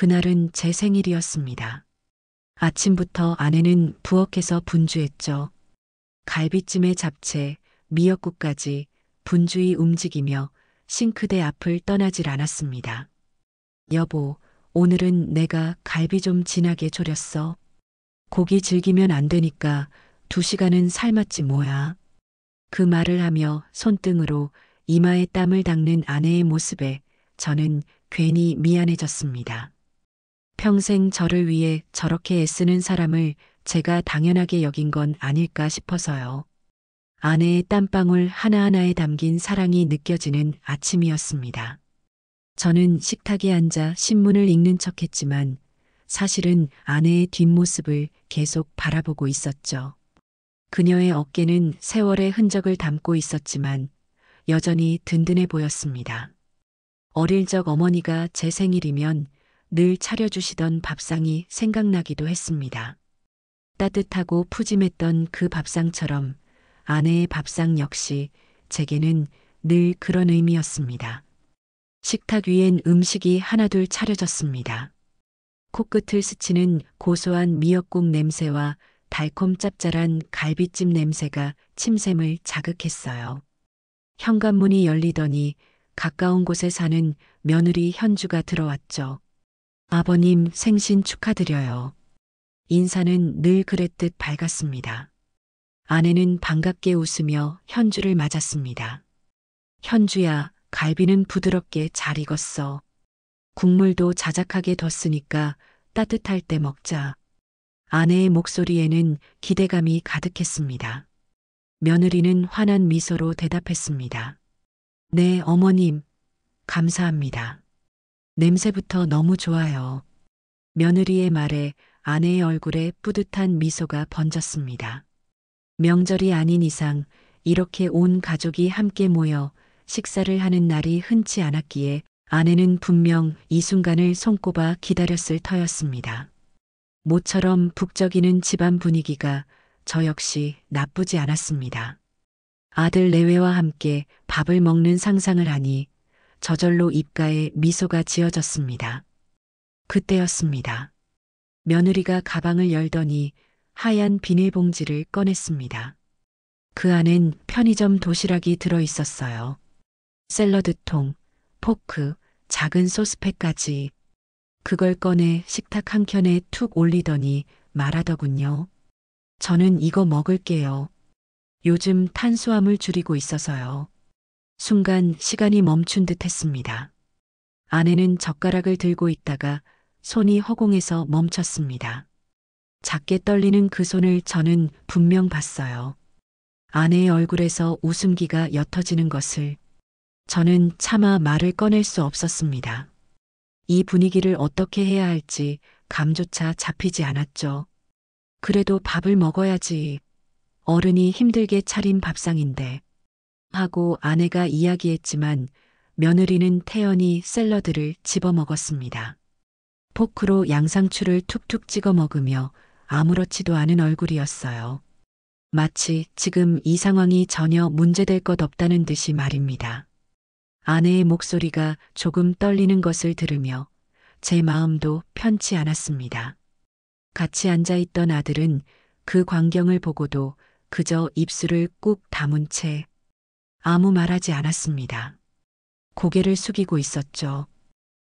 그날은 제 생일이었습니다. 아침부터 아내는 부엌에서 분주했죠. 갈비찜에 잡채, 미역국까지 분주히 움직이며 싱크대 앞을 떠나질 않았습니다. 여보, 오늘은 내가 갈비 좀 진하게 졸였어. 고기 질기면 안 되니까 2시간은 삶았지 뭐야. 그 말을 하며 손등으로 이마에 땀을 닦는 아내의 모습에 저는 괜히 미안해졌습니다. 평생 저를 위해 저렇게 애쓰는 사람을 제가 당연하게 여긴 건 아닐까 싶어서요. 아내의 땀방울 하나하나에 담긴 사랑이 느껴지는 아침이었습니다. 저는 식탁에 앉아 신문을 읽는 척했지만 사실은 아내의 뒷모습을 계속 바라보고 있었죠. 그녀의 어깨는 세월의 흔적을 담고 있었지만 여전히 든든해 보였습니다. 어릴 적 어머니가 제 생일이면 늘 차려주시던 밥상이 생각나기도 했습니다. 따뜻하고 푸짐했던 그 밥상처럼 아내의 밥상 역시 제게는 늘 그런 의미였습니다. 식탁 위엔 음식이 하나둘 차려졌습니다. 코끝을 스치는 고소한 미역국 냄새와 달콤 짭짤한 갈비찜 냄새가 침샘을 자극했어요. 현관문이 열리더니 가까운 곳에 사는 며느리 현주가 들어왔죠. 아버님 생신 축하드려요. 인사는 늘 그랬듯 밝았습니다. 아내는 반갑게 웃으며 현주를 맞았습니다. 현주야, 갈비는 부드럽게 잘 익었어. 국물도 자작하게 뒀으니까 따뜻할 때 먹자. 아내의 목소리에는 기대감이 가득했습니다. 며느리는 환한 미소로 대답했습니다. 네, 어머님. 감사합니다. 냄새부터 너무 좋아요. 며느리의 말에 아내의 얼굴에 뿌듯한 미소가 번졌습니다. 명절이 아닌 이상 이렇게 온 가족이 함께 모여 식사를 하는 날이 흔치 않았기에 아내는 분명 이 순간을 손꼽아 기다렸을 터였습니다. 모처럼 북적이는 집안 분위기가 저 역시 나쁘지 않았습니다. 아들 내외와 함께 밥을 먹는 상상을 하니 저절로 입가에 미소가 지어졌습니다. 그때였습니다. 며느리가 가방을 열더니 하얀 비닐봉지를 꺼냈습니다. 그 안엔 편의점 도시락이 들어 있었어요. 샐러드통, 포크, 작은 소스팩까지. 그걸 꺼내 식탁 한켠에 툭 올리더니 말하더군요. 저는 이거 먹을게요. 요즘 탄수화물 줄이고 있어서요. 순간 시간이 멈춘 듯 했습니다. 아내는 젓가락을 들고 있다가 손이 허공에서 멈췄습니다. 작게 떨리는 그 손을 저는 분명 봤어요. 아내의 얼굴에서 웃음기가 옅어지는 것을 저는 차마 말을 꺼낼 수 없었습니다. 이 분위기를 어떻게 해야 할지 감조차 잡히지 않았죠. 그래도 밥을 먹어야지. 어른이 힘들게 차린 밥상인데. 하고 아내가 이야기했지만 며느리는 태연히 샐러드를 집어먹었습니다. 포크로 양상추를 툭툭 찍어 먹으며 아무렇지도 않은 얼굴이었어요. 마치 지금 이 상황이 전혀 문제될 것 없다는 듯이 말입니다. 아내의 목소리가 조금 떨리는 것을 들으며 제 마음도 편치 않았습니다. 같이 앉아있던 아들은 그 광경을 보고도 그저 입술을 꾹 다문 채 아무 말하지 않았습니다. 고개를 숙이고 있었죠.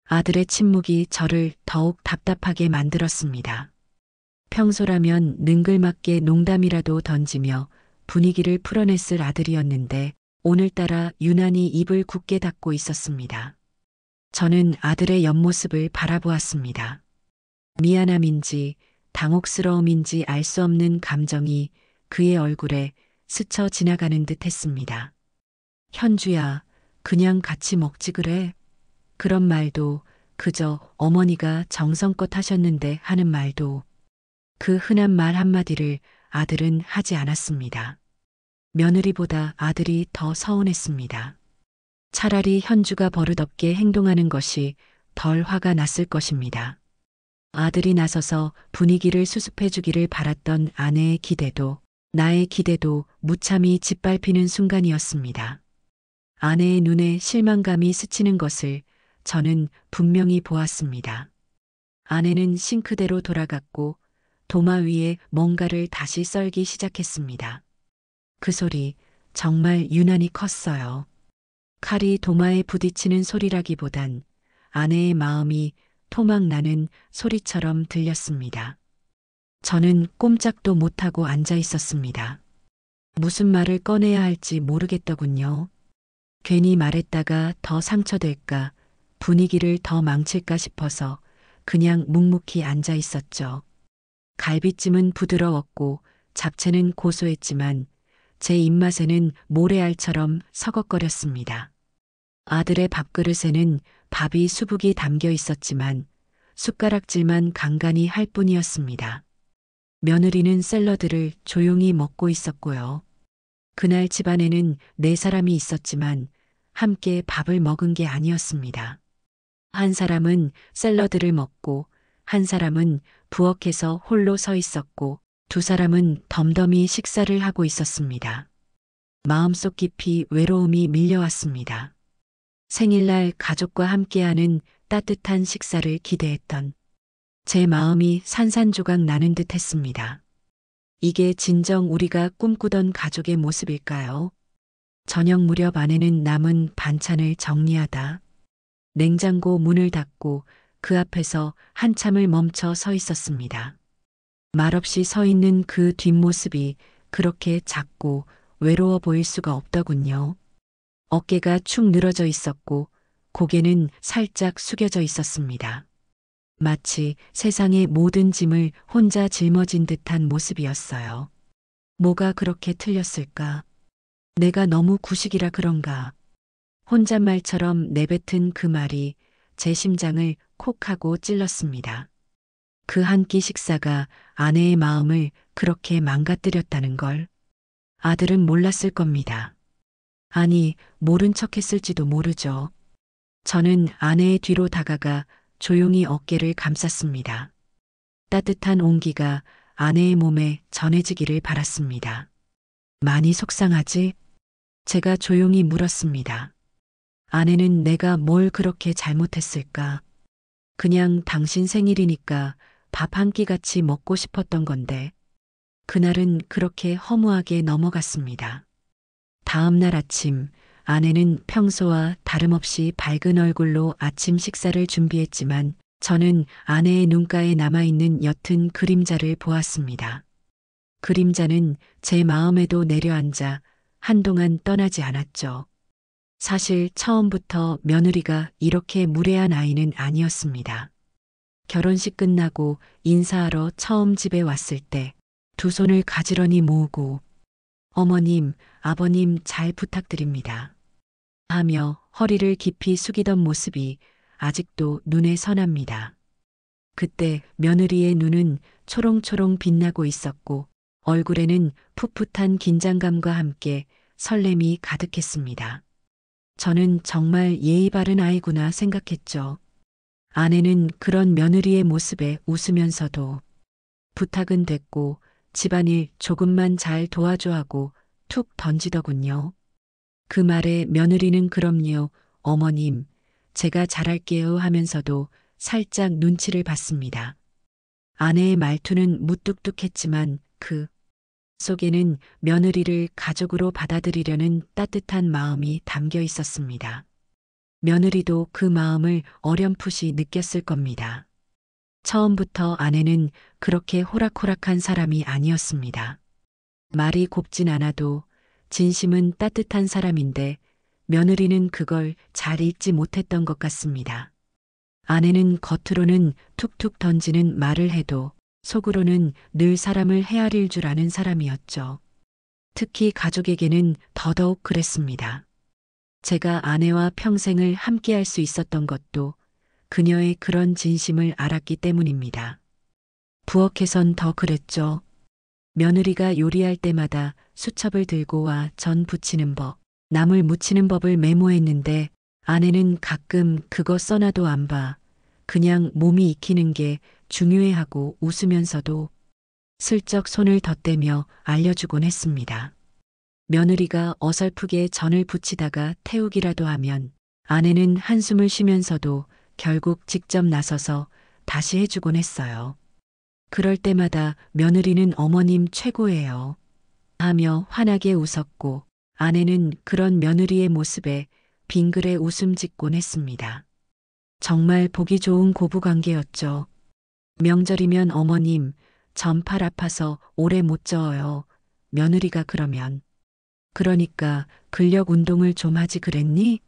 아들의 침묵이 저를 더욱 답답하게 만들었습니다. 평소라면 능글맞게 농담이라도 던지며 분위기를 풀어냈을 아들이었는데 오늘따라 유난히 입을 굳게 닫고 있었습니다. 저는 아들의 옆모습을 바라보았습니다. 미안함인지 당혹스러움인지 알 수 없는 감정이 그의 얼굴에 스쳐 지나가는 듯 했습니다. 현주야, 그냥 같이 먹지 그래? 그런 말도 그저 어머니가 정성껏 하셨는데 하는 말도 그 흔한 말 한마디를 아들은 하지 않았습니다. 며느리보다 아들이 더 서운했습니다. 차라리 현주가 버릇없게 행동하는 것이 덜 화가 났을 것입니다. 아들이 나서서 분위기를 수습해 주기를 바랐던 아내의 기대도 나의 기대도 무참히 짓밟히는 순간이었습니다. 아내의 눈에 실망감이 스치는 것을 저는 분명히 보았습니다. 아내는 싱크대로 돌아갔고 도마 위에 뭔가를 다시 썰기 시작했습니다. 그 소리 정말 유난히 컸어요. 칼이 도마에 부딪히는 소리라기보단 아내의 마음이 토막 나는 소리처럼 들렸습니다. 저는 꼼짝도 못하고 앉아 있었습니다. 무슨 말을 꺼내야 할지 모르겠더군요. 괜히 말했다가 더 상처될까, 분위기를 더 망칠까 싶어서 그냥 묵묵히 앉아 있었죠. 갈비찜은 부드러웠고 잡채는 고소했지만 제 입맛에는 모래알처럼 서걱거렸습니다. 아들의 밥그릇에는 밥이 수북이 담겨 있었지만 숟가락질만 간간히 할 뿐이었습니다. 며느리는 샐러드를 조용히 먹고 있었고요. 그날 집안에는 4사람이 있었지만 함께 밥을 먹은 게 아니었습니다. 한 사람은 샐러드를 먹고 한 사람은 부엌에서 홀로 서 있었고 2사람은 덤덤히 식사를 하고 있었습니다. 마음속 깊이 외로움이 밀려왔습니다. 생일날 가족과 함께하는 따뜻한 식사를 기대했던 제 마음이 산산조각 나는 듯 했습니다. 이게 진정 우리가 꿈꾸던 가족의 모습일까요? 저녁 무렵 아내는 남은 반찬을 정리하다 냉장고 문을 닫고 그 앞에서 한참을 멈춰 서 있었습니다. 말없이 서 있는 그 뒷모습이 그렇게 작고 외로워 보일 수가 없더군요. 어깨가 축 늘어져 있었고 고개는 살짝 숙여져 있었습니다. 마치 세상의 모든 짐을 혼자 짊어진 듯한 모습이었어요. 뭐가 그렇게 틀렸을까? 내가 너무 구식이라 그런가? 혼잣말처럼 내뱉은 그 말이 제 심장을 콕 하고 찔렀습니다. 그 한 끼 식사가 아내의 마음을 그렇게 망가뜨렸다는 걸 아들은 몰랐을 겁니다. 아니, 모른 척 했을지도 모르죠. 저는 아내의 뒤로 다가가 조용히 어깨를 감쌌습니다. 따뜻한 온기가 아내의 몸에 전해지기를 바랐습니다. 많이 속상하지? 제가 조용히 물었습니다. 아내는 내가 뭘 그렇게 잘못했을까? 그냥 당신 생일이니까 밥 한 끼 같이 먹고 싶었던 건데, 그날은 그렇게 허무하게 넘어갔습니다. 다음 날 아침, 아내는 평소와 다름없이 밝은 얼굴로 아침 식사를 준비했지만 저는 아내의 눈가에 남아있는 옅은 그림자를 보았습니다. 그림자는 제 마음에도 내려앉아 한동안 떠나지 않았죠. 사실 처음부터 며느리가 이렇게 무례한 아이는 아니었습니다. 결혼식 끝나고 인사하러 처음 집에 왔을 때 2손을 가지런히 모으고 어머님, 아버님 잘 부탁드립니다 하며 허리를 깊이 숙이던 모습이 아직도 눈에 선합니다. 그때 며느리의 눈은 초롱초롱 빛나고 있었고 얼굴에는 풋풋한 긴장감과 함께 설렘이 가득했습니다. 저는 정말 예의 바른 아이구나 생각했죠. 아내는 그런 며느리의 모습에 웃으면서도 부탁은 됐고 집안일 조금만 잘 도와줘 하고 툭 던지더군요. 그 말에 며느리는 그럼요, 어머님, 제가 잘할게요 하면서도 살짝 눈치를 봤습니다. 아내의 말투는 무뚝뚝했지만 그 속에는 며느리를 가족으로 받아들이려는 따뜻한 마음이 담겨 있었습니다. 며느리도 그 마음을 어렴풋이 느꼈을 겁니다. 처음부터 아내는 그렇게 호락호락한 사람이 아니었습니다. 말이 곱진 않아도 진심은 따뜻한 사람인데 며느리는 그걸 잘 읽지 못했던 것 같습니다. 아내는 겉으로는 툭툭 던지는 말을 해도 속으로는 늘 사람을 헤아릴 줄 아는 사람이었죠. 특히 가족에게는 더더욱 그랬습니다. 제가 아내와 평생을 함께할 수 있었던 것도 그녀의 그런 진심을 알았기 때문입니다. 부엌에선 더 그랬죠. 며느리가 요리할 때마다 수첩을 들고 와 전 부치는 법, 나물 무치는 법을 메모했는데 아내는 가끔 그거 써놔도 안 봐. 그냥 몸이 익히는 게 중요해하고 웃으면서도 슬쩍 손을 덧대며 알려주곤 했습니다. 며느리가 어설프게 전을 부치다가 태우기라도 하면 아내는 한숨을 쉬면서도 결국 직접 나서서 다시 해주곤 했어요. 그럴 때마다 며느리는 어머님 최고예요 하며 환하게 웃었고 아내는 그런 며느리의 모습에 빙그레 웃음 짓곤 했습니다. 정말 보기 좋은 고부관계였죠. 명절이면 어머님, 전 팔 아파서 오래 못 저어요. 며느리가 그러면. 그러니까 근력 운동을 좀 하지 그랬니?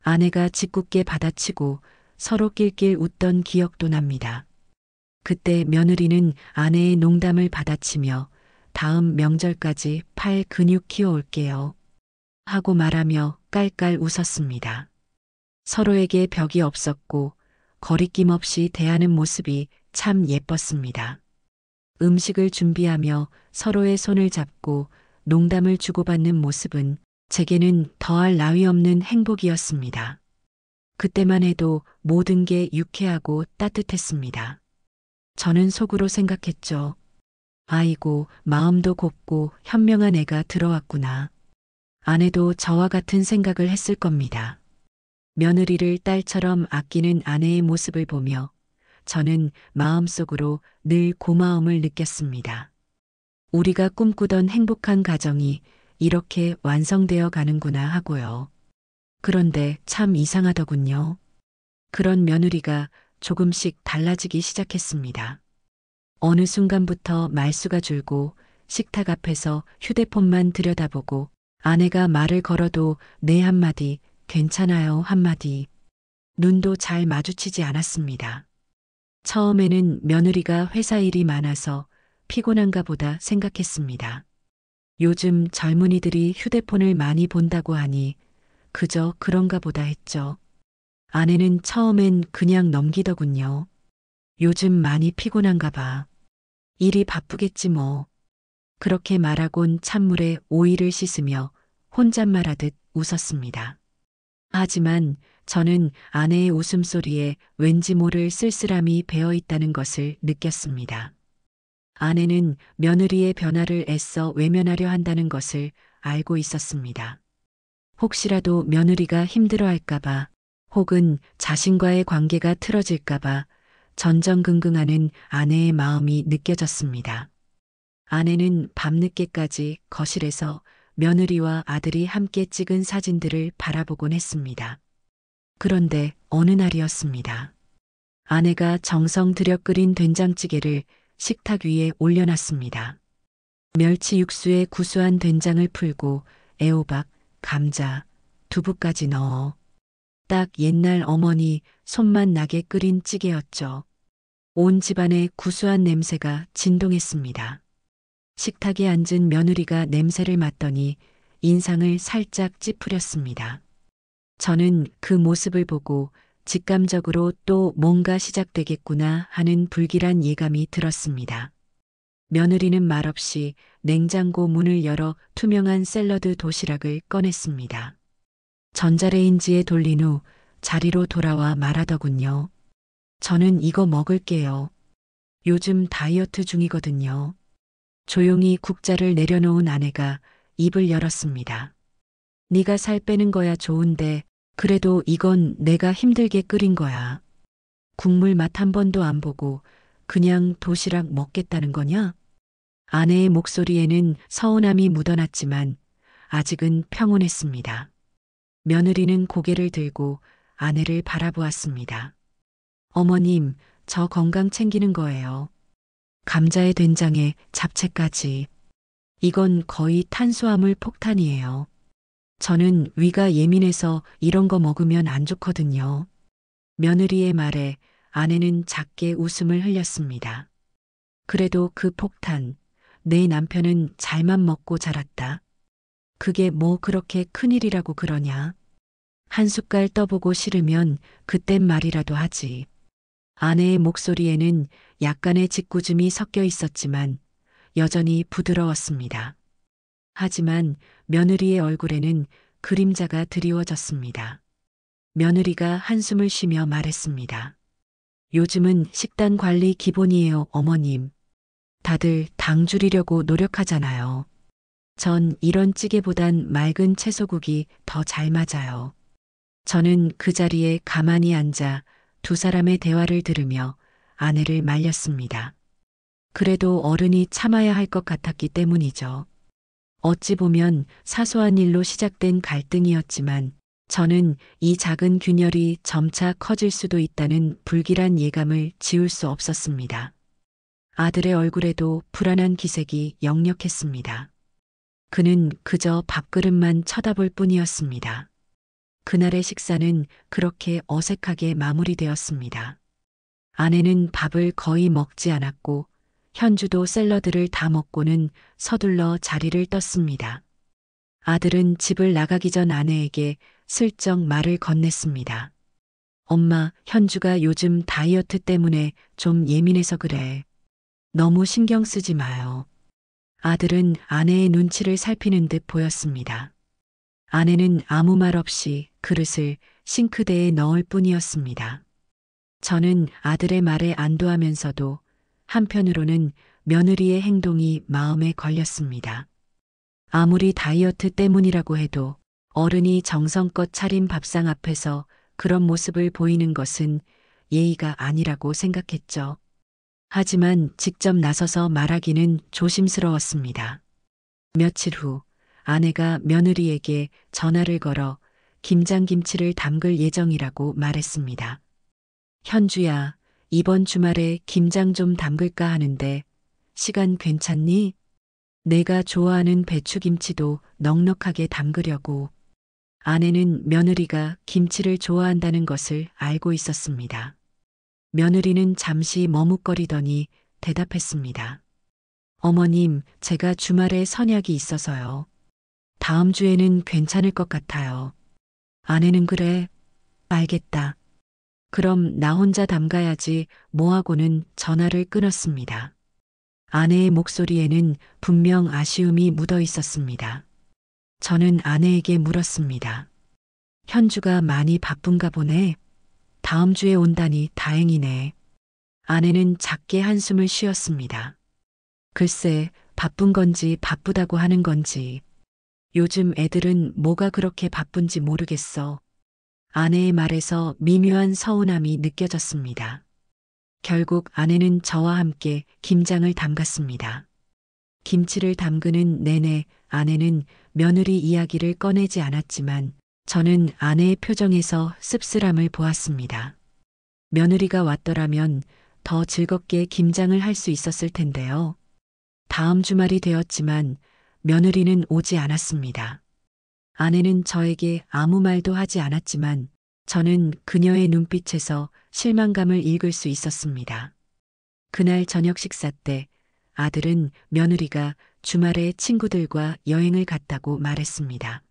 아내가 짓궂게 받아치고 서로 낄낄 웃던 기억도 납니다. 그때 며느리는 아내의 농담을 받아치며 다음 명절까지 팔 근육 키워올게요 하고 말하며 깔깔 웃었습니다. 서로에게 벽이 없었고 거리낌 없이 대하는 모습이 참 예뻤습니다. 음식을 준비하며 서로의 손을 잡고 농담을 주고받는 모습은 제게는 더할 나위 없는 행복이었습니다. 그때만 해도 모든 게 유쾌하고 따뜻했습니다. 저는 속으로 생각했죠. 아이고, 마음도 곱고 현명한 애가 들어왔구나. 아내도 저와 같은 생각을 했을 겁니다. 며느리를 딸처럼 아끼는 아내의 모습을 보며 저는 마음속으로 늘 고마움을 느꼈습니다. 우리가 꿈꾸던 행복한 가정이 이렇게 완성되어 가는구나 하고요. 그런데 참 이상하더군요. 그런 며느리가 조금씩 달라지기 시작했습니다. 어느 순간부터 말수가 줄고 식탁 앞에서 휴대폰만 들여다보고 아내가 말을 걸어도 네 한마디, 괜찮아요 한마디, 눈도 잘 마주치지 않았습니다. 처음에는 며느리가 회사 일이 많아서 피곤한가 보다 생각했습니다. 요즘 젊은이들이 휴대폰을 많이 본다고 하니 그저 그런가 보다 했죠. 아내는 처음엔 그냥 넘기더군요. 요즘 많이 피곤한가 봐. 일이 바쁘겠지 뭐. 그렇게 말하곤 찬물에 오이를 씻으며 혼잣말하듯 웃었습니다. 하지만 저는 아내의 웃음소리에 왠지 모를 쓸쓸함이 배어 있다는 것을 느꼈습니다. 아내는 며느리의 변화를 애써 외면하려 한다는 것을 알고 있었습니다. 혹시라도 며느리가 힘들어할까봐 혹은 자신과의 관계가 틀어질까봐 전전긍긍하는 아내의 마음이 느껴졌습니다. 아내는 밤늦게까지 거실에서 며느리와 아들이 함께 찍은 사진들을 바라보곤 했습니다. 그런데 어느 날이었습니다. 아내가 정성 들여 끓인 된장찌개를 식탁 위에 올려놨습니다. 멸치 육수에 구수한 된장을 풀고 애호박, 감자, 두부까지 넣어 딱 옛날 어머니 손맛 나게 끓인 찌개였죠. 온 집안의 구수한 냄새가 진동했습니다. 식탁에 앉은 며느리가 냄새를 맡더니 인상을 살짝 찌푸렸습니다. 저는 그 모습을 보고 직감적으로 또 뭔가 시작되겠구나 하는 불길한 예감이 들었습니다. 며느리는 말없이 냉장고 문을 열어 투명한 샐러드 도시락을 꺼냈습니다. 전자레인지에 돌린 후 자리로 돌아와 말하더군요. 저는 이거 먹을게요. 요즘 다이어트 중이거든요. 조용히 국자를 내려놓은 아내가 입을 열었습니다. 네가 살 빼는 거야 좋은데 그래도 이건 내가 힘들게 끓인 거야. 국물 맛 한 번도 안 보고 그냥 도시락 먹겠다는 거냐? 아내의 목소리에는 서운함이 묻어났지만 아직은 평온했습니다. 며느리는 고개를 들고 아내를 바라보았습니다. 어머님, 저 건강 챙기는 거예요. 감자에 된장에 잡채까지. 이건 거의 탄수화물 폭탄이에요. 저는 위가 예민해서 이런 거 먹으면 안 좋거든요. 며느리의 말에 아내는 작게 웃음을 흘렸습니다. 그래도 그 폭탄, 내 남편은 잘만 먹고 자랐다. 그게 뭐 그렇게 큰일이라고 그러냐. 한 숟갈 떠보고 싫으면 그땐 말이라도 하지. 아내의 목소리에는 약간의 짓궂음이 섞여 있었지만 여전히 부드러웠습니다. 하지만 며느리의 얼굴에는 그림자가 드리워졌습니다. 며느리가 한숨을 쉬며 말했습니다. 요즘은 식단 관리 기본이에요, 어머님. 다들 당 줄이려고 노력하잖아요. 전 이런 찌개보단 맑은 채소국이 더 잘 맞아요. 저는 그 자리에 가만히 앉아 두 사람의 대화를 들으며 아내를 말렸습니다. 그래도 어른이 참아야 할 것 같았기 때문이죠. 어찌 보면 사소한 일로 시작된 갈등이었지만 저는 이 작은 균열이 점차 커질 수도 있다는 불길한 예감을 지울 수 없었습니다. 아들의 얼굴에도 불안한 기색이 역력했습니다. 그는 그저 밥그릇만 쳐다볼 뿐이었습니다. 그날의 식사는 그렇게 어색하게 마무리되었습니다. 아내는 밥을 거의 먹지 않았고 현주도 샐러드를 다 먹고는 서둘러 자리를 떴습니다. 아들은 집을 나가기 전 아내에게 슬쩍 말을 건넸습니다. 엄마, 현주가 요즘 다이어트 때문에 좀 예민해서 그래. 너무 신경 쓰지 마요. 아들은 아내의 눈치를 살피는 듯 보였습니다. 아내는 아무 말 없이 그릇을 싱크대에 넣을 뿐이었습니다. 저는 아들의 말에 안도하면서도 한편으로는 며느리의 행동이 마음에 걸렸습니다. 아무리 다이어트 때문이라고 해도 어른이 정성껏 차린 밥상 앞에서 그런 모습을 보이는 것은 예의가 아니라고 생각했죠. 하지만 직접 나서서 말하기는 조심스러웠습니다. 며칠 후 아내가 며느리에게 전화를 걸어 김장김치를 담글 예정이라고 말했습니다. 현주야, 이번 주말에 김장 좀 담글까 하는데 시간 괜찮니? 내가 좋아하는 배추김치도 넉넉하게 담그려고. 아내는 며느리가 김치를 좋아한다는 것을 알고 있었습니다. 며느리는 잠시 머뭇거리더니 대답했습니다. 어머님, 제가 주말에 선약이 있어서요. 다음 주에는 괜찮을 것 같아요. 아내는 그래. 알겠다. 그럼 나 혼자 담가야지 뭐하고는 전화를 끊었습니다. 아내의 목소리에는 분명 아쉬움이 묻어 있었습니다. 저는 아내에게 물었습니다. 현주가 많이 바쁜가 보네. 다음 주에 온다니 다행이네. 아내는 작게 한숨을 쉬었습니다. 글쎄, 바쁜 건지 바쁘다고 하는 건지. 요즘 애들은 뭐가 그렇게 바쁜지 모르겠어. 아내의 말에서 미묘한 서운함이 느껴졌습니다. 결국 아내는 저와 함께 김장을 담갔습니다. 김치를 담그는 내내 아내는 며느리 이야기를 꺼내지 않았지만 저는 아내의 표정에서 씁쓸함을 보았습니다. 며느리가 왔더라면 더 즐겁게 김장을 할 수 있었을 텐데요. 다음 주말이 되었지만 며느리는 오지 않았습니다. 아내는 저에게 아무 말도 하지 않았지만 저는 그녀의 눈빛에서 실망감을 읽을 수 있었습니다. 그날 저녁 식사 때 아들은 며느리가 주말에 친구들과 여행을 갔다고 말했습니다.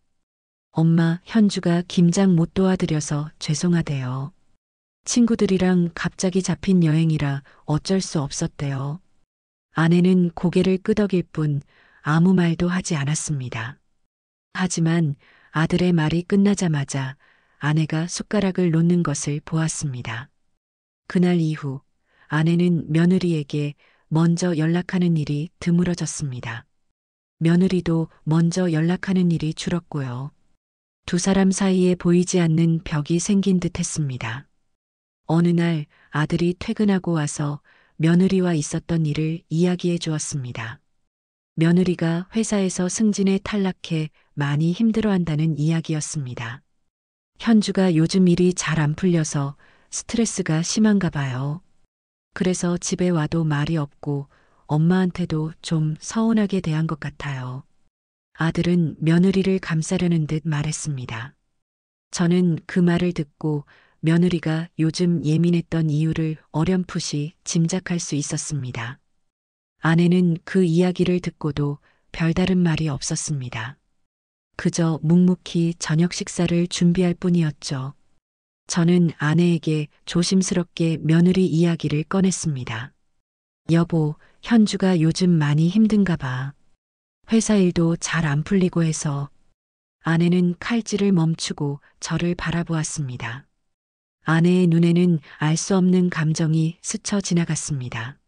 엄마, 현주가 김장 못 도와드려서 죄송하대요. 친구들이랑 갑자기 잡힌 여행이라 어쩔 수 없었대요. 아내는 고개를 끄덕일 뿐 아무 말도 하지 않았습니다. 하지만 아들의 말이 끝나자마자 아내가 숟가락을 놓는 것을 보았습니다. 그날 이후 아내는 며느리에게 먼저 연락하는 일이 드물어졌습니다. 며느리도 먼저 연락하는 일이 줄었고요. 두 사람 사이에 보이지 않는 벽이 생긴 듯 했습니다. 어느 날 아들이 퇴근하고 와서 며느리와 있었던 일을 이야기해 주었습니다. 며느리가 회사에서 승진에 탈락해 많이 힘들어한다는 이야기였습니다. 현주가 요즘 일이 잘 안 풀려서 스트레스가 심한가 봐요. 그래서 집에 와도 말이 없고 엄마한테도 좀 서운하게 대한 것 같아요. 아들은 며느리를 감싸려는 듯 말했습니다. 저는 그 말을 듣고 며느리가 요즘 예민했던 이유를 어렴풋이 짐작할 수 있었습니다. 아내는 그 이야기를 듣고도 별다른 말이 없었습니다. 그저 묵묵히 저녁 식사를 준비할 뿐이었죠. 저는 아내에게 조심스럽게 며느리 이야기를 꺼냈습니다. 여보, 현주가 요즘 많이 힘든가 봐. 회사 일도 잘 안 풀리고 해서. 아내는 칼질을 멈추고 저를 바라보았습니다. 아내의 눈에는 알 수 없는 감정이 스쳐 지나갔습니다.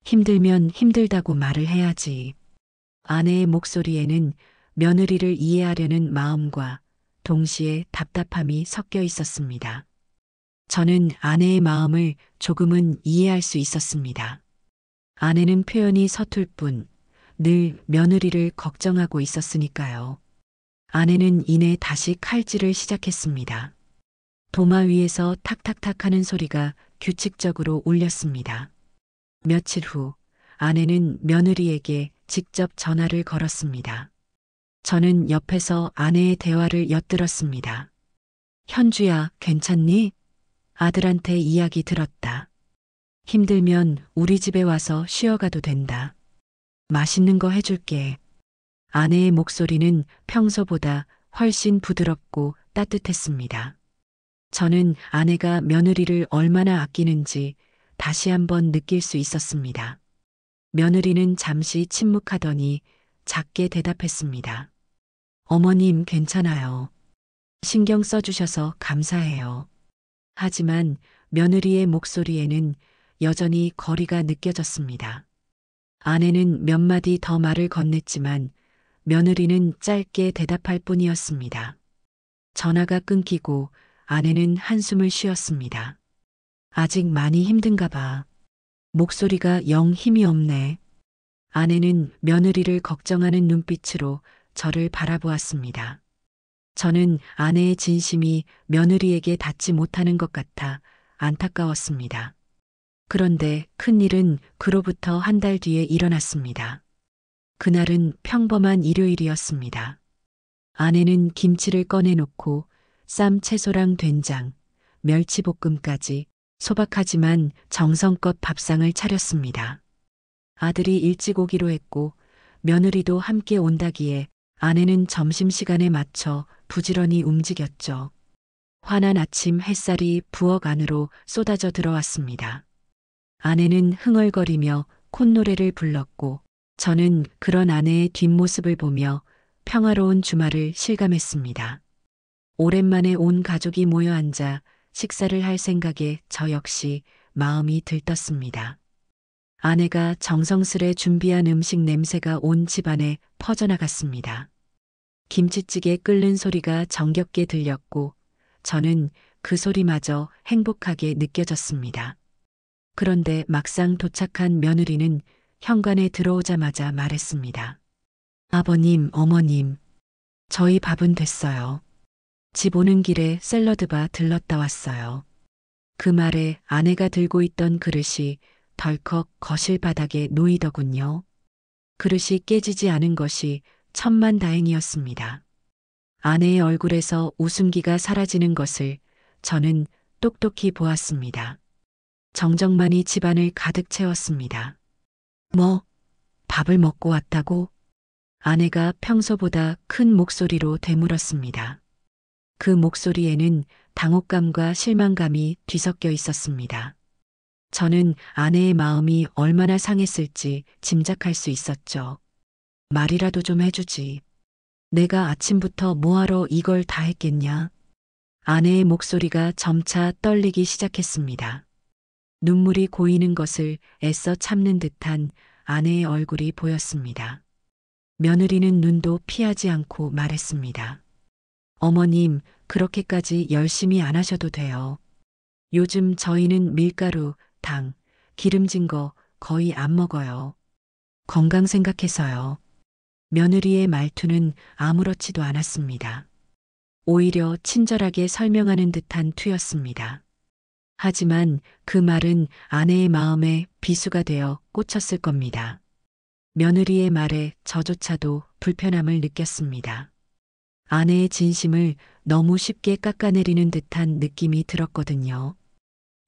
힘들면 힘들다고 말을 해야지. 아내의 목소리에는 며느리를 이해하려는 마음과 동시에 답답함이 섞여 있었습니다. 저는 아내의 마음을 조금은 이해할 수 있었습니다. 아내는 표현이 서툴 뿐 늘 며느리를 걱정하고 있었으니까요. 아내는 이내 다시 칼질을 시작했습니다. 도마 위에서 탁탁탁 하는 소리가 규칙적으로 울렸습니다. 며칠 후 아내는 며느리에게 직접 전화를 걸었습니다. 저는 옆에서 아내의 대화를 엿들었습니다. 현주야, 괜찮니? 아들한테 이야기 들었다. 힘들면 우리 집에 와서 쉬어가도 된다. 맛있는 거 해줄게. 아내의 목소리는 평소보다 훨씬 부드럽고 따뜻했습니다. 저는 아내가 며느리를 얼마나 아끼는지 다시 한번 느낄 수 있었습니다. 며느리는 잠시 침묵하더니 작게 대답했습니다. 어머님 괜찮아요. 신경 써주셔서 감사해요. 하지만 며느리의 목소리에는 여전히 거리가 느껴졌습니다. 아내는 몇 마디 더 말을 건넸지만 며느리는 짧게 대답할 뿐이었습니다. 전화가 끊기고 아내는 한숨을 쉬었습니다. 아직 많이 힘든가 봐. 목소리가 영 힘이 없네. 아내는 며느리를 걱정하는 눈빛으로 저를 바라보았습니다. 저는 아내의 진심이 며느리에게 닿지 못하는 것 같아 안타까웠습니다. 그런데 큰일은 그로부터 한 달 뒤에 일어났습니다. 그날은 평범한 일요일이었습니다. 아내는 김치를 꺼내놓고 쌈 채소랑 된장, 멸치볶음까지 소박하지만 정성껏 밥상을 차렸습니다. 아들이 일찍 오기로 했고 며느리도 함께 온다기에 아내는 점심시간에 맞춰 부지런히 움직였죠. 환한 아침 햇살이 부엌 안으로 쏟아져 들어왔습니다. 아내는 흥얼거리며 콧노래를 불렀고 저는 그런 아내의 뒷모습을 보며 평화로운 주말을 실감했습니다. 오랜만에 온 가족이 모여 앉아 식사를 할 생각에 저 역시 마음이 들떴습니다. 아내가 정성스레 준비한 음식 냄새가 온 집안에 퍼져나갔습니다. 김치찌개 끓는 소리가 정겹게 들렸고 저는 그 소리마저 행복하게 느껴졌습니다. 그런데 막상 도착한 며느리는 현관에 들어오자마자 말했습니다. 아버님, 어머님, 저희 밥은 됐어요. 집 오는 길에 샐러드바 들렀다 왔어요. 그 말에 아내가 들고 있던 그릇이 덜컥 거실 바닥에 놓이더군요. 그릇이 깨지지 않은 것이 천만다행이었습니다. 아내의 얼굴에서 웃음기가 사라지는 것을 저는 똑똑히 보았습니다. 정적만이 집안을 가득 채웠습니다. 뭐, 밥을 먹고 왔다고? 아내가 평소보다 큰 목소리로 되물었습니다. 그 목소리에는 당혹감과 실망감이 뒤섞여 있었습니다. 저는 아내의 마음이 얼마나 상했을지 짐작할 수 있었죠. 말이라도 좀 해주지. 내가 아침부터 뭐하러 이걸 다 했겠냐? 아내의 목소리가 점차 떨리기 시작했습니다. 눈물이 고이는 것을 애써 참는 듯한 아내의 얼굴이 보였습니다. 며느리는 눈도 피하지 않고 말했습니다. 어머님, 그렇게까지 열심히 안 하셔도 돼요. 요즘 저희는 밀가루, 당, 기름진 거 거의 안 먹어요. 건강 생각해서요. 며느리의 말투는 아무렇지도 않았습니다. 오히려 친절하게 설명하는 듯한 투였습니다. 하지만 그 말은 아내의 마음에 비수가 되어 꽂혔을 겁니다. 며느리의 말에 저조차도 불편함을 느꼈습니다. 아내의 진심을 너무 쉽게 깎아내리는 듯한 느낌이 들었거든요.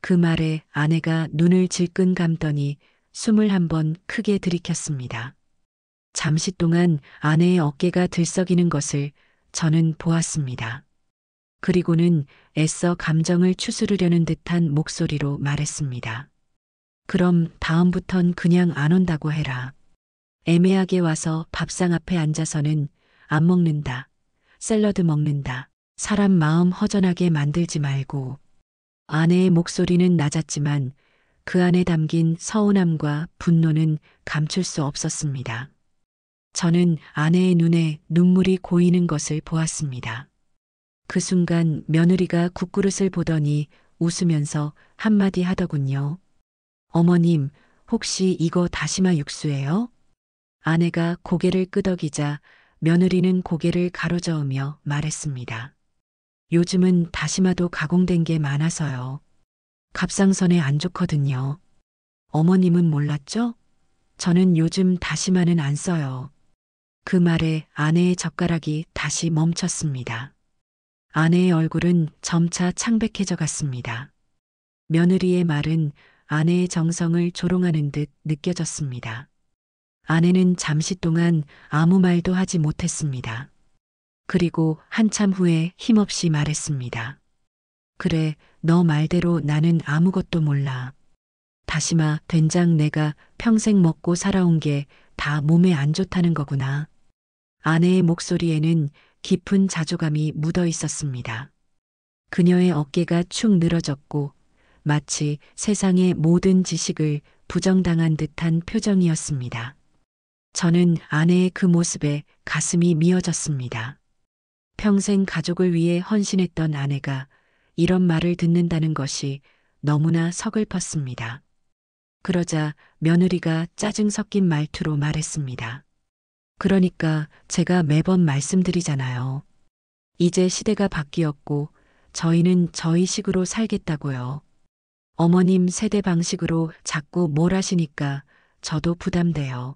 그 말에 아내가 눈을 질끈 감더니 숨을 한번 크게 들이켰습니다. 잠시 동안 아내의 어깨가 들썩이는 것을 저는 보았습니다. 그리고는 애써 감정을 추스르려는 듯한 목소리로 말했습니다. 그럼 다음부턴 그냥 안 온다고 해라. 애매하게 와서 밥상 앞에 앉아서는 안 먹는다. 샐러드 먹는다. 사람 마음 허전하게 만들지 말고. 아내의 목소리는 낮았지만 그 안에 담긴 서운함과 분노는 감출 수 없었습니다. 저는 아내의 눈에 눈물이 고이는 것을 보았습니다. 그 순간 며느리가 국그릇을 보더니 웃으면서 한마디 하더군요. 어머님, 혹시 이거 다시마 육수예요? 아내가 고개를 끄덕이자 며느리는 고개를 가로저으며 말했습니다. 요즘은 다시마도 가공된 게 많아서요. 갑상선에 안 좋거든요. 어머님은 몰랐죠? 저는 요즘 다시마는 안 써요. 그 말에 아내의 젓가락이 다시 멈췄습니다. 아내의 얼굴은 점차 창백해져 갔습니다. 며느리의 말은 아내의 정성을 조롱하는 듯 느껴졌습니다. 아내는 잠시 동안 아무 말도 하지 못했습니다. 그리고 한참 후에 힘없이 말했습니다. 그래, 너 말대로 나는 아무것도 몰라. 다시마, 된장 내가 평생 먹고 살아온 게 다 몸에 안 좋다는 거구나. 아내의 목소리에는 깊은 자조감이 묻어 있었습니다. 그녀의 어깨가 축 늘어졌고 마치 세상의 모든 지식을 부정당한 듯한 표정이었습니다. 저는 아내의 그 모습에 가슴이 미어졌습니다. 평생 가족을 위해 헌신했던 아내가 이런 말을 듣는다는 것이 너무나 서글펐습니다. 그러자 며느리가 짜증 섞인 말투로 말했습니다. 그러니까 제가 매번 말씀드리잖아요. 이제 시대가 바뀌었고 저희는 저희식으로 살겠다고요. 어머님 세대 방식으로 자꾸 뭘 하시니까 저도 부담돼요.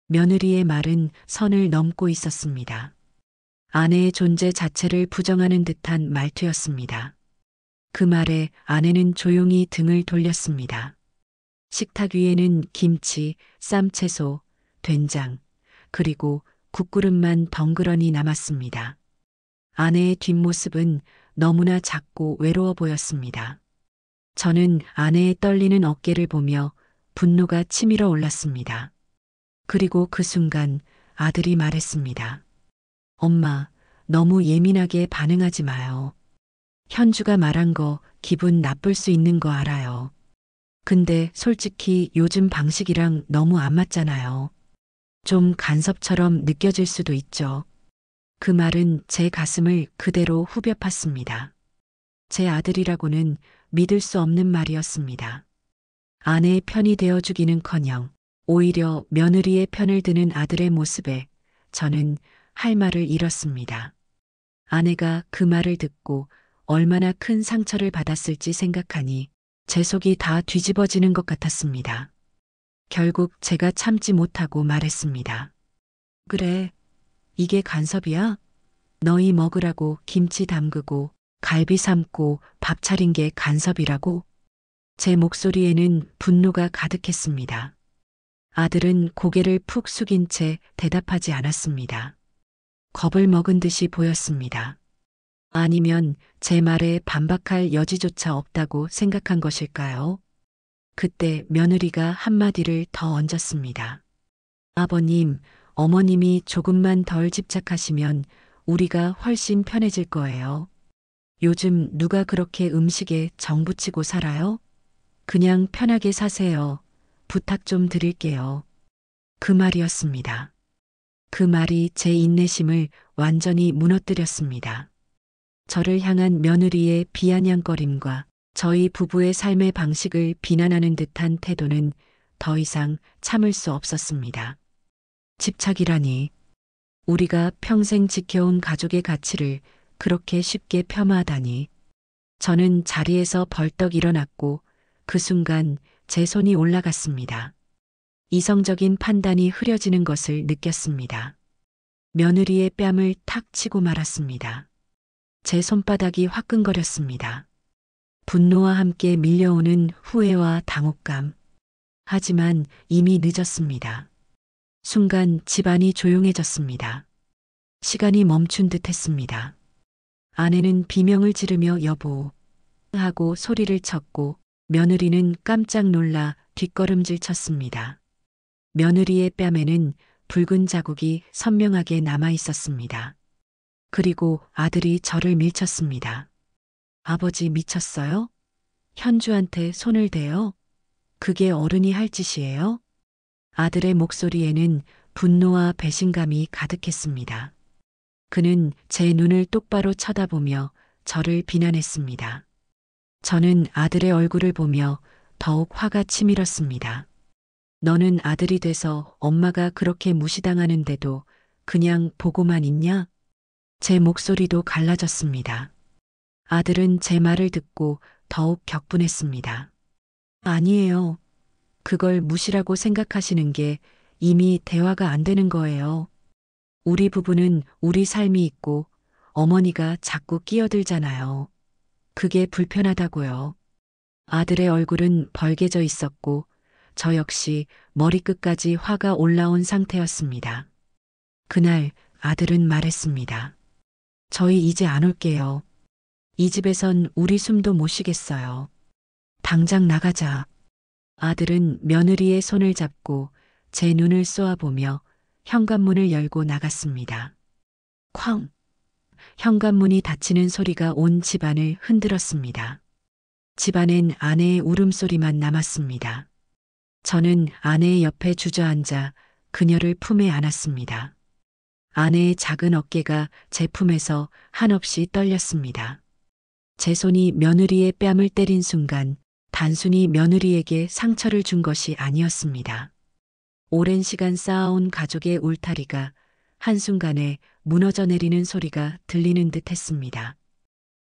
며느리의 말은 선을 넘고 있었습니다. 아내의 존재 자체를 부정하는 듯한 말투였습니다. 그 말에 아내는 조용히 등을 돌렸습니다. 식탁 위에는 김치, 쌈채소, 된장, 그리고 국그릇만 덩그러니 남았습니다. 아내의 뒷모습은 너무나 작고 외로워 보였습니다. 저는 아내의 떨리는 어깨를 보며 분노가 치밀어 올랐습니다. 그리고 그 순간 아들이 말했습니다. 엄마, 너무 예민하게 반응하지 마요. 현주가 말한 거 기분 나쁠 수 있는 거 알아요. 근데 솔직히 요즘 방식이랑 너무 안 맞잖아요. 좀 간섭처럼 느껴질 수도 있죠. 그 말은 제 가슴을 그대로 후벼 팠습니다. 제 아들이라고는 믿을 수 없는 말이었습니다. 아내의 편이 되어주기는커녕 오히려 며느리의 편을 드는 아들의 모습에 저는 할 말을 잃었습니다. 아내가 그 말을 듣고 얼마나 큰 상처를 받았을지 생각하니 제 속이 다 뒤집어지는 것 같았습니다. 결국 제가 참지 못하고 말했습니다. 그래, 이게 간섭이야? 너희 먹으라고 김치 담그고 갈비 삶고 밥 차린 게 간섭이라고? 제 목소리에는 분노가 가득했습니다. 아들은 고개를 푹 숙인 채 대답하지 않았습니다. 겁을 먹은 듯이 보였습니다. 아니면 제 말에 반박할 여지조차 없다고 생각한 것일까요? 그때 며느리가 한마디를 더 얹었습니다. 아버님, 어머님이 조금만 덜 집착하시면 우리가 훨씬 편해질 거예요. 요즘 누가 그렇게 음식에 정 붙이고 살아요? 그냥 편하게 사세요. 부탁 좀 드릴게요. 그 말이었습니다. 그 말이 제 인내심을 완전히 무너뜨렸습니다. 저를 향한 며느리의 비아냥거림과 저희 부부의 삶의 방식을 비난하는 듯한 태도는 더 이상 참을 수 없었습니다. 집착이라니, 우리가 평생 지켜온 가족의 가치를 그렇게 쉽게 폄하하다니. 저는 자리에서 벌떡 일어났고 그 순간 제 손이 올라갔습니다. 이성적인 판단이 흐려지는 것을 느꼈습니다. 며느리의 뺨을 탁 치고 말았습니다. 제 손바닥이 화끈거렸습니다. 분노와 함께 밀려오는 후회와 당혹감. 하지만 이미 늦었습니다. 순간 집안이 조용해졌습니다. 시간이 멈춘 듯 했습니다. 아내는 비명을 지르며 여보 하고 소리를 쳤고 며느리는 깜짝 놀라 뒷걸음질 쳤습니다. 며느리의 뺨에는 붉은 자국이 선명하게 남아 있었습니다. 그리고 아들이 저를 밀쳤습니다. 아버지 미쳤어요? 현주한테 손을 대요? 그게 어른이 할 짓이에요? 아들의 목소리에는 분노와 배신감이 가득했습니다. 그는 제 눈을 똑바로 쳐다보며 저를 비난했습니다. 저는 아들의 얼굴을 보며 더욱 화가 치밀었습니다. 너는 아들이 돼서 엄마가 그렇게 무시당하는데도 그냥 보고만 있냐? 제 목소리도 갈라졌습니다. 아들은 제 말을 듣고 더욱 격분했습니다. 아니에요. 그걸 무시라고 생각하시는 게 이미 대화가 안 되는 거예요. 우리 부부는 우리 삶이 있고 어머니가 자꾸 끼어들잖아요. 그게 불편하다고요. 아들의 얼굴은 벌개져 있었고 저 역시 머리끝까지 화가 올라온 상태였습니다. 그날 아들은 말했습니다. 저희 이제 안 올게요. 이 집에선 우리 숨도 못 쉬겠어요. 당장 나가자. 아들은 며느리의 손을 잡고 제 눈을 쏘아보며 현관문을 열고 나갔습니다. 쾅! 현관문이 닫히는 소리가 온 집안을 흔들었습니다. 집안엔 아내의 울음소리만 남았습니다. 저는 아내의 옆에 주저앉아 그녀를 품에 안았습니다. 아내의 작은 어깨가 제 품에서 한없이 떨렸습니다. 제 손이 며느리의 뺨을 때린 순간 단순히 며느리에게 상처를 준 것이 아니었습니다. 오랜 시간 쌓아온 가족의 울타리가 한순간에 무너져 내리는 소리가 들리는 듯 했습니다.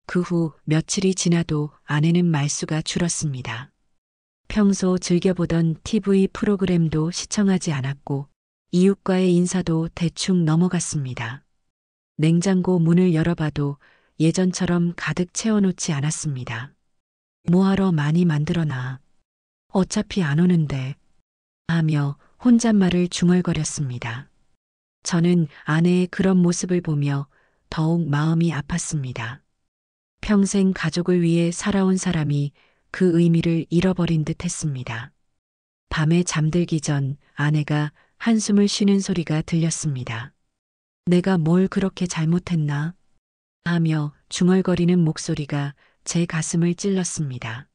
그 후 며칠이 지나도 아내는 말수가 줄었습니다. 평소 즐겨보던 TV 프로그램도 시청하지 않았고 이웃과의 인사도 대충 넘어갔습니다. 냉장고 문을 열어봐도 예전처럼 가득 채워놓지 않았습니다. 뭐하러 많이 만들어놔. 어차피 안 오는데. 하며 혼잣말을 중얼거렸습니다. 저는 아내의 그런 모습을 보며 더욱 마음이 아팠습니다. 평생 가족을 위해 살아온 사람이 그 의미를 잃어버린 듯 했습니다. 밤에 잠들기 전 아내가 한숨을 쉬는 소리가 들렸습니다. 내가 뭘 그렇게 잘못했나? 하며 중얼거리는 목소리가 제 가슴을 찔렀습니다.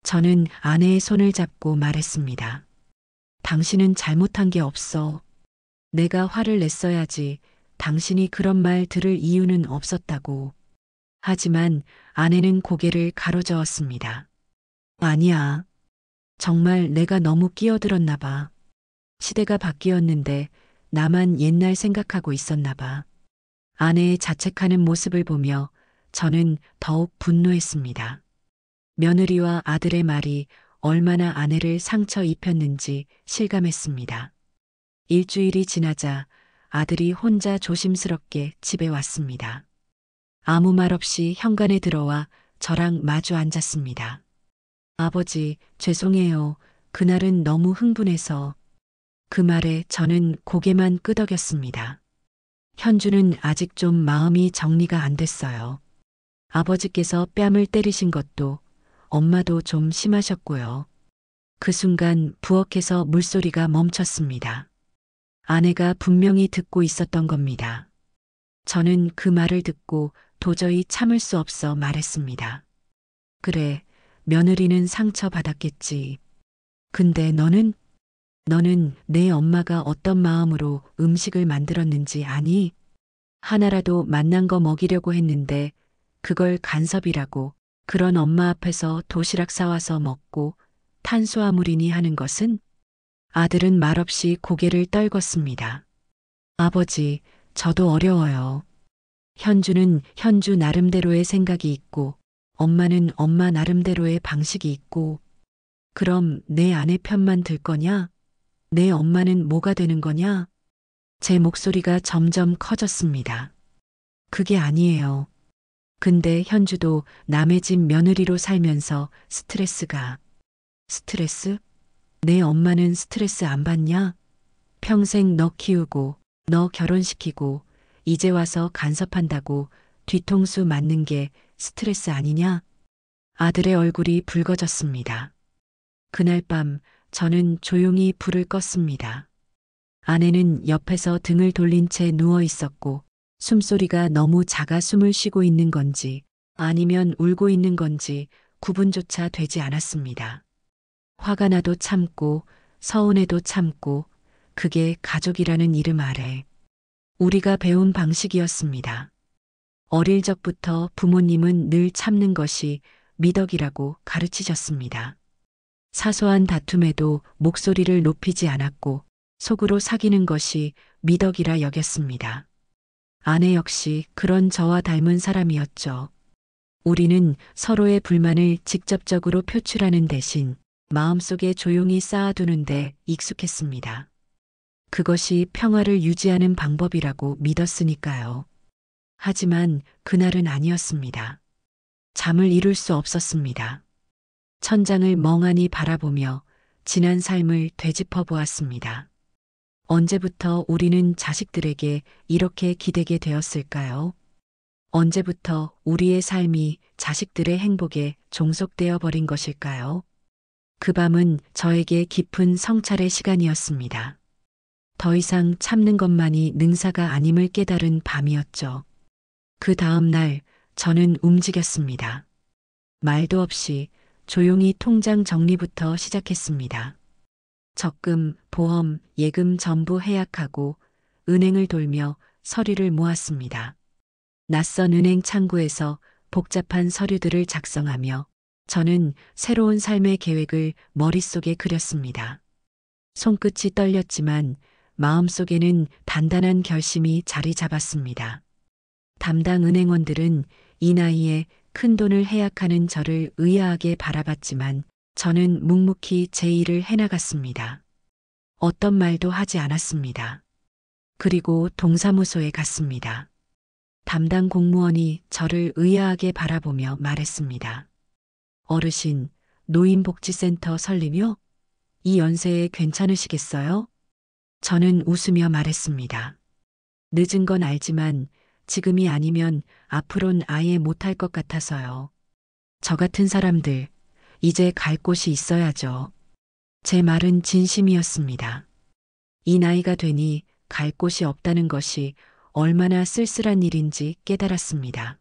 저는 아내의 손을 잡고 말했습니다. 당신은 잘못한 게 없어. 내가 화를 냈어야지 당신이 그런 말 들을 이유는 없었다고. 하지만 아내는 고개를 가로저었습니다. 아니야. 정말 내가 너무 끼어들었나 봐. 시대가 바뀌었는데 나만 옛날 생각하고 있었나 봐. 아내의 자책하는 모습을 보며 저는 더욱 분노했습니다. 며느리와 아들의 말이 얼마나 아내를 상처 입혔는지 실감했습니다. 일주일이 지나자 아들이 혼자 조심스럽게 집에 왔습니다. 아무 말 없이 현관에 들어와 저랑 마주 앉았습니다. 아버지, 죄송해요. 그날은 너무 흥분해서. 그 말에 저는 고개만 끄덕였습니다. 현주는 아직 좀 마음이 정리가 안 됐어요. 아버지께서 뺨을 때리신 것도 엄마도 좀 심하셨고요. 그 순간 부엌에서 물소리가 멈췄습니다. 아내가 분명히 듣고 있었던 겁니다. 저는 그 말을 듣고 도저히 참을 수 없어 말했습니다. 그래, 며느리는 상처받았겠지. 근데 너는 내 엄마가 어떤 마음으로 음식을 만들었는지 아니? 하나라도 맛난 거 먹이려고 했는데 그걸 간섭이라고 그런 엄마 앞에서 도시락 싸와서 먹고 탄수화물이니 하는 것은? 아들은 말없이 고개를 떨궜습니다. 아버지, 저도 어려워요. 현주는 현주 나름대로의 생각이 있고 엄마는 엄마 나름대로의 방식이 있고 그럼 내 아내 편만 들 거냐? 내 엄마는 뭐가 되는 거냐? 제 목소리가 점점 커졌습니다. 그게 아니에요. 근데 현주도 남의 집 며느리로 살면서 스트레스? 내 엄마는 스트레스 안 받냐? 평생 너 키우고 너 결혼시키고 이제 와서 간섭한다고 뒤통수 맞는 게 스트레스 아니냐? 아들의 얼굴이 붉어졌습니다. 그날 밤 저는 조용히 불을 껐습니다. 아내는 옆에서 등을 돌린 채 누워 있었고 숨소리가 너무 작아 숨을 쉬고 있는 건지 아니면 울고 있는 건지 구분조차 되지 않았습니다. 화가 나도 참고 서운해도 참고 그게 가족이라는 이름 아래 우리가 배운 방식이었습니다. 어릴 적부터 부모님은 늘 참는 것이 미덕이라고 가르치셨습니다. 사소한 다툼에도 목소리를 높이지 않았고 속으로 사귀는 것이 미덕이라 여겼습니다. 아내 역시 그런 저와 닮은 사람이었죠. 우리는 서로의 불만을 직접적으로 표출하는 대신 마음속에 조용히 쌓아두는데 익숙했습니다. 그것이 평화를 유지하는 방법이라고 믿었으니까요. 하지만 그날은 아니었습니다. 잠을 이룰 수 없었습니다. 천장을 멍하니 바라보며 지난 삶을 되짚어 보았습니다. 언제부터 우리는 자식들에게 이렇게 기대게 되었을까요? 언제부터 우리의 삶이 자식들의 행복에 종속되어 버린 것일까요? 그 밤은 저에게 깊은 성찰의 시간이었습니다. 더 이상 참는 것만이 능사가 아님을 깨달은 밤이었죠. 그 다음 날 저는 움직였습니다. 말도 없이 조용히 통장 정리부터 시작했습니다. 적금, 보험, 예금 전부 해약하고 은행을 돌며 서류를 모았습니다. 낯선 은행 창구에서 복잡한 서류들을 작성하며 저는 새로운 삶의 계획을 머릿속에 그렸습니다. 손끝이 떨렸지만 마음속에는 단단한 결심이 자리 잡았습니다. 담당 은행원들은 이 나이에 큰 돈을 해약하는 저를 의아하게 바라봤지만 저는 묵묵히 제 일을 해나갔습니다. 어떤 말도 하지 않았습니다. 그리고 동사무소에 갔습니다. 담당 공무원이 저를 의아하게 바라보며 말했습니다. 어르신, 노인복지센터 설립이요? 이 연세에 괜찮으시겠어요? 저는 웃으며 말했습니다. 늦은 건 알지만 지금이 아니면 앞으론 아예 못할 것 같아서요. 저 같은 사람들, 이제 갈 곳이 있어야죠. 제 말은 진심이었습니다. 이 나이가 되니 갈 곳이 없다는 것이 얼마나 쓸쓸한 일인지 깨달았습니다.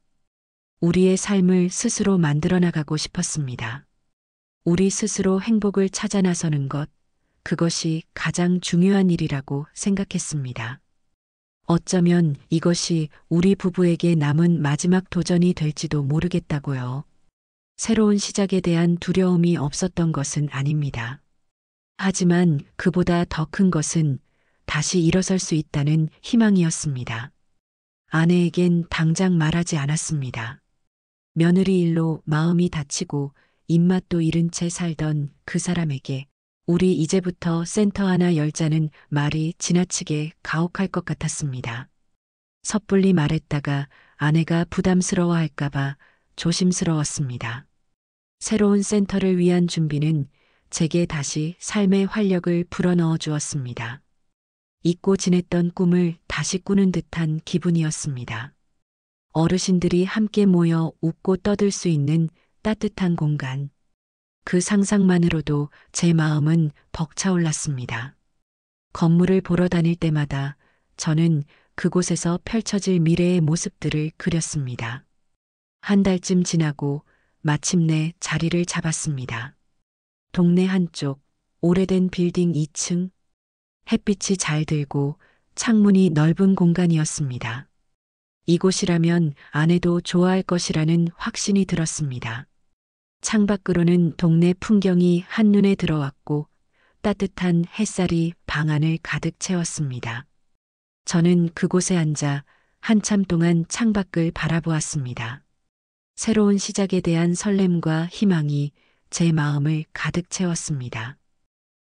우리의 삶을 스스로 만들어 나가고 싶었습니다. 우리 스스로 행복을 찾아 나서는 것, 그것이 가장 중요한 일이라고 생각했습니다. 어쩌면 이것이 우리 부부에게 남은 마지막 도전이 될지도 모르겠다고요. 새로운 시작에 대한 두려움이 없었던 것은 아닙니다. 하지만 그보다 더 큰 것은 다시 일어설 수 있다는 희망이었습니다. 아내에겐 당장 말하지 않았습니다. 며느리 일로 마음이 다치고 입맛도 잃은 채 살던 그 사람에게 우리 이제부터 센터 하나 열자는 말이 지나치게 가혹할 것 같았습니다. 섣불리 말했다가 아내가 부담스러워할까봐 조심스러웠습니다. 새로운 센터를 위한 준비는 제게 다시 삶의 활력을 불어넣어 주었습니다. 잊고 지냈던 꿈을 다시 꾸는 듯한 기분이었습니다. 어르신들이 함께 모여 웃고 떠들 수 있는 따뜻한 공간. 그 상상만으로도 제 마음은 벅차올랐습니다. 건물을 보러 다닐 때마다 저는 그곳에서 펼쳐질 미래의 모습들을 그렸습니다. 한 달쯤 지나고 마침내 자리를 잡았습니다. 동네 한쪽, 오래된 빌딩 2층, 햇빛이 잘 들고 창문이 넓은 공간이었습니다. 이곳이라면 아내도 좋아할 것이라는 확신이 들었습니다. 창밖으로는 동네 풍경이 한눈에 들어왔고 따뜻한 햇살이 방 안을 가득 채웠습니다. 저는 그곳에 앉아 한참 동안 창밖을 바라보았습니다. 새로운 시작에 대한 설렘과 희망이 제 마음을 가득 채웠습니다.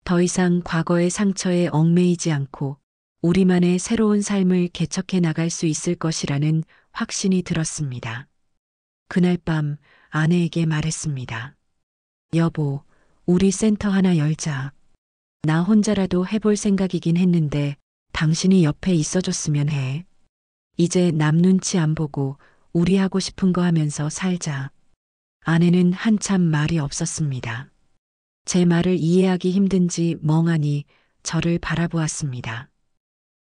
더 이상 과거의 상처에 얽매이지 않고 우리만의 새로운 삶을 개척해 나갈 수 있을 것이라는 확신이 들었습니다. 그날 밤 아내에게 말했습니다. 여보, 우리 센터 하나 열자. 나 혼자라도 해볼 생각이긴 했는데 당신이 옆에 있어줬으면 해. 이제 남 눈치 안 보고 우리 하고 싶은 거 하면서 살자. 아내는 한참 말이 없었습니다. 제 말을 이해하기 힘든지 멍하니 저를 바라보았습니다.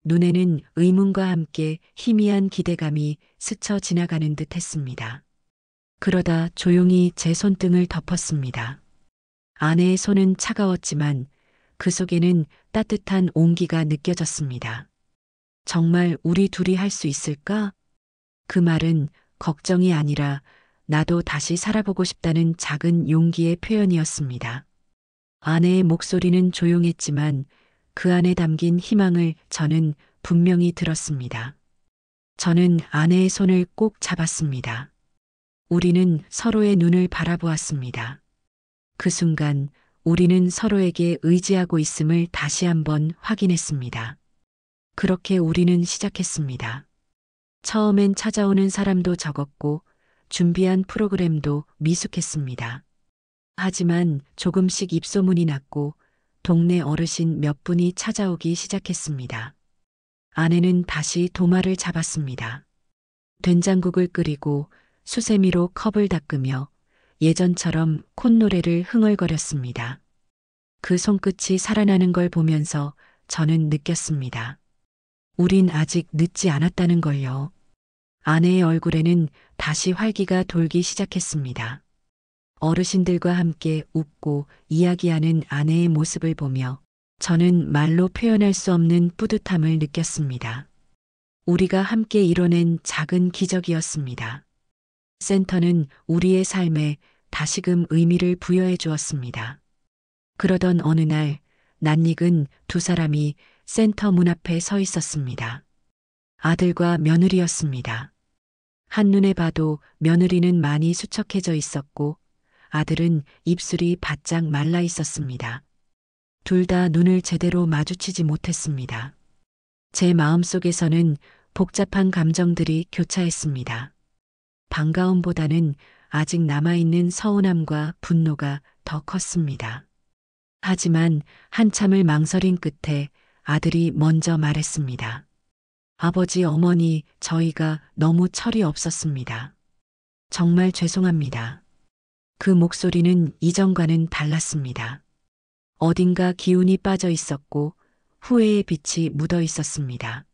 눈에는 의문과 함께 희미한 기대감이 스쳐 지나가는 듯 했습니다. 그러다 조용히 제 손등을 덮었습니다. 아내의 손은 차가웠지만 그 속에는 따뜻한 온기가 느껴졌습니다. 정말 우리 둘이 할 수 있을까? 그 말은 걱정이 아니라 나도 다시 살아보고 싶다는 작은 용기의 표현이었습니다. 아내의 목소리는 조용했지만 그 안에 담긴 희망을 저는 분명히 들었습니다. 저는 아내의 손을 꼭 잡았습니다. 우리는 서로의 눈을 바라보았습니다. 그 순간 우리는 서로에게 의지하고 있음을 다시 한번 확인했습니다. 그렇게 우리는 시작했습니다. 처음엔 찾아오는 사람도 적었고 준비한 프로그램도 미숙했습니다. 하지만 조금씩 입소문이 났고 동네 어르신 몇 분이 찾아오기 시작했습니다. 아내는 다시 도마를 잡았습니다. 된장국을 끓이고 수세미로 컵을 닦으며 예전처럼 콧노래를 흥얼거렸습니다. 그 손끝이 살아나는 걸 보면서 저는 느꼈습니다. 우린 아직 늦지 않았다는 걸요. 아내의 얼굴에는 다시 활기가 돌기 시작했습니다. 어르신들과 함께 웃고 이야기하는 아내의 모습을 보며 저는 말로 표현할 수 없는 뿌듯함을 느꼈습니다. 우리가 함께 이뤄낸 작은 기적이었습니다. 센터는 우리의 삶에 다시금 의미를 부여해 주었습니다. 그러던 어느 날 낯익은 두 사람이 센터 문 앞에 서 있었습니다. 아들과 며느리였습니다. 한눈에 봐도 며느리는 많이 수척해져 있었고 아들은 입술이 바짝 말라 있었습니다. 둘 다 눈을 제대로 마주치지 못했습니다. 제 마음속에서는 복잡한 감정들이 교차했습니다. 반가움보다는 아직 남아있는 서운함과 분노가 더 컸습니다. 하지만 한참을 망설인 끝에 아들이 먼저 말했습니다. 아버지, 어머니, 저희가 너무 철이 없었습니다. 정말 죄송합니다. 그 목소리는 이전과는 달랐습니다. 어딘가 기운이 빠져 있었고 후회의 빛이 묻어 있었습니다.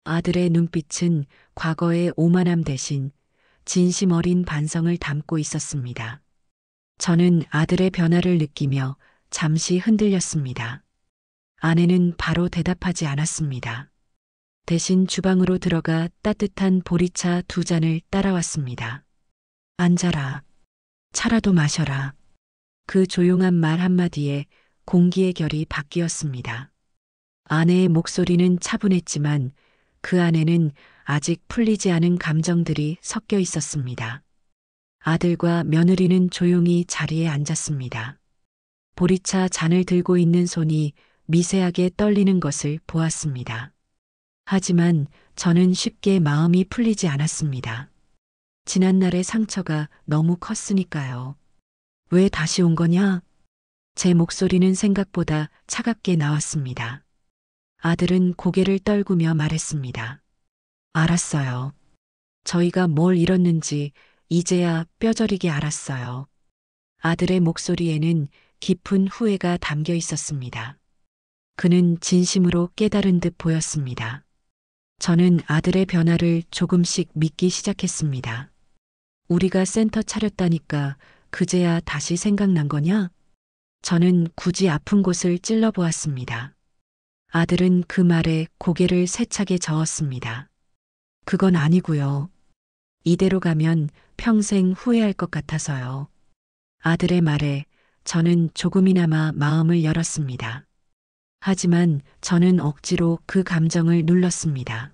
아들의 눈빛은 과거의 오만함 대신 진심 어린 반성을 담고 있었습니다. 저는 아들의 변화를 느끼며 잠시 흔들렸습니다. 아내는 바로 대답하지 않았습니다. 대신 주방으로 들어가 따뜻한 보리차 두 잔을 따라왔습니다. 앉아라. 차라도 마셔라. 그 조용한 말 한마디에 공기의 결이 바뀌었습니다. 아내의 목소리는 차분했지만 그 안에는 아직 풀리지 않은 감정들이 섞여 있었습니다. 아들과 며느리는 조용히 자리에 앉았습니다. 보리차 잔을 들고 있는 손이 미세하게 떨리는 것을 보았습니다. 하지만 저는 쉽게 마음이 풀리지 않았습니다. 지난날의 상처가 너무 컸으니까요. 왜 다시 온 거냐? 제 목소리는 생각보다 차갑게 나왔습니다. 아들은 고개를 떨구며 말했습니다. 알았어요. 저희가 뭘 잃었는지 이제야 뼈저리게 알았어요. 아들의 목소리에는 깊은 후회가 담겨 있었습니다. 그는 진심으로 깨달은 듯 보였습니다. 저는 아들의 변화를 조금씩 믿기 시작했습니다. 우리가 센터 차렸다니까 그제야 다시 생각난 거냐? 저는 굳이 아픈 곳을 찔러보았습니다. 아들은 그 말에 고개를 세차게 저었습니다. 그건 아니고요. 이대로 가면 평생 후회할 것 같아서요. 아들의 말에 저는 조금이나마 마음을 열었습니다. 하지만 저는 억지로 그 감정을 눌렀습니다.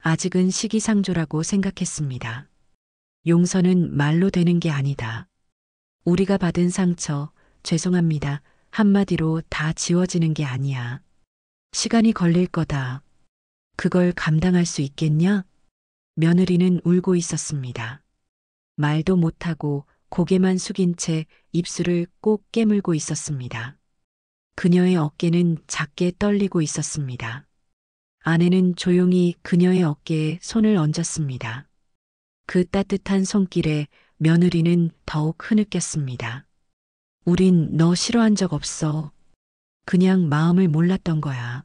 아직은 시기상조라고 생각했습니다. 용서는 말로 되는 게 아니다. 우리가 받은 상처, 죄송합니다. 한마디로 다 지워지는 게 아니야. 시간이 걸릴 거다. 그걸 감당할 수 있겠냐? 며느리는 울고 있었습니다. 말도 못하고 고개만 숙인 채 입술을 꼭 깨물고 있었습니다. 그녀의 어깨는 작게 떨리고 있었습니다. 아내는 조용히 그녀의 어깨에 손을 얹었습니다. 그 따뜻한 손길에 며느리는 더욱 흐느꼈습니다. 우린 너 싫어한 적 없어. 그냥 마음을 몰랐던 거야.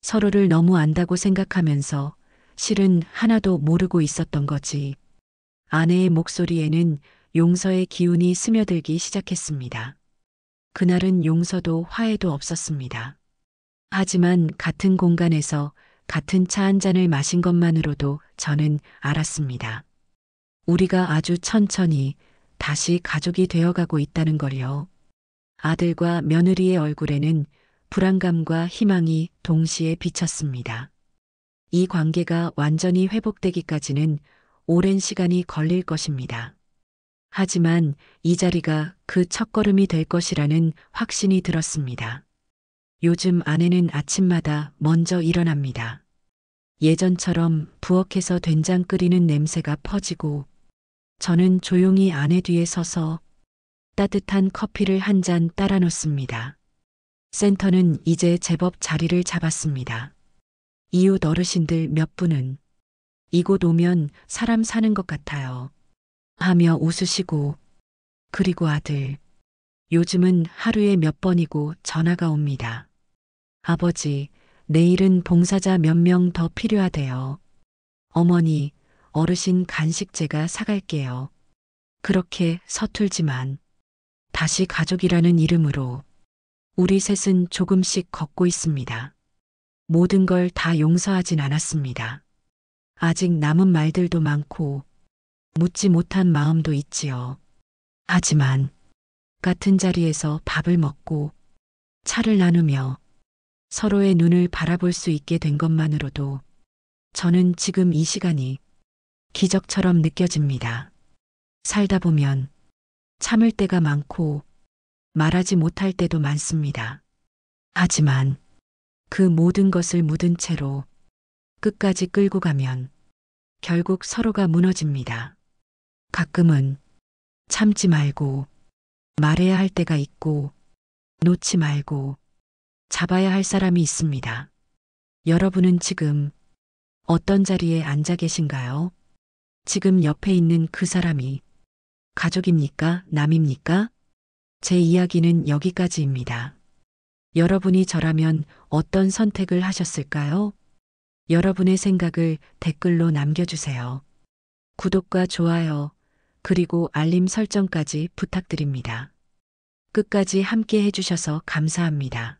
서로를 너무 안다고 생각하면서 실은 하나도 모르고 있었던 거지. 아내의 목소리에는 용서의 기운이 스며들기 시작했습니다. 그날은 용서도 화해도 없었습니다. 하지만 같은 공간에서 같은 차 한 잔을 마신 것만으로도 저는 알았습니다. 우리가 아주 천천히 다시 가족이 되어가고 있다는 걸요. 아들과 며느리의 얼굴에는 불안감과 희망이 동시에 비쳤습니다. 이 관계가 완전히 회복되기까지는 오랜 시간이 걸릴 것입니다. 하지만 이 자리가 그 첫걸음이 될 것이라는 확신이 들었습니다. 요즘 아내는 아침마다 먼저 일어납니다. 예전처럼 부엌에서 된장 끓이는 냄새가 퍼지고 저는 조용히 아내 뒤에 서서 따뜻한 커피를 한 잔 따라 놓습니다. 센터는 이제 제법 자리를 잡았습니다. 이웃 어르신들 몇 분은 이곳 오면 사람 사는 것 같아요. 하며 웃으시고, 그리고 아들, 요즘은 하루에 몇 번이고 전화가 옵니다. 아버지, 내일은 봉사자 몇 명 더 필요하대요. 어머니, 어르신 간식 제가 사갈게요. 그렇게 서툴지만 다시 가족이라는 이름으로 우리 셋은 조금씩 걷고 있습니다. 모든 걸 다 용서하진 않았습니다. 아직 남은 말들도 많고 묻지 못한 마음도 있지요. 하지만 같은 자리에서 밥을 먹고 차를 나누며 서로의 눈을 바라볼 수 있게 된 것만으로도 저는 지금 이 시간이 기적처럼 느껴집니다. 살다 보면 참을 때가 많고 말하지 못할 때도 많습니다. 하지만 그 모든 것을 묻은 채로 끝까지 끌고 가면 결국 서로가 무너집니다. 가끔은 참지 말고 말해야 할 때가 있고 놓지 말고 잡아야 할 사람이 있습니다. 여러분은 지금 어떤 자리에 앉아 계신가요? 지금 옆에 있는 그 사람이 가족입니까? 남입니까? 제 이야기는 여기까지입니다. 여러분이 저라면 어떤 선택을 하셨을까요? 여러분의 생각을 댓글로 남겨주세요. 구독과 좋아요, 그리고 알림 설정까지 부탁드립니다. 끝까지 함께 해주셔서 감사합니다.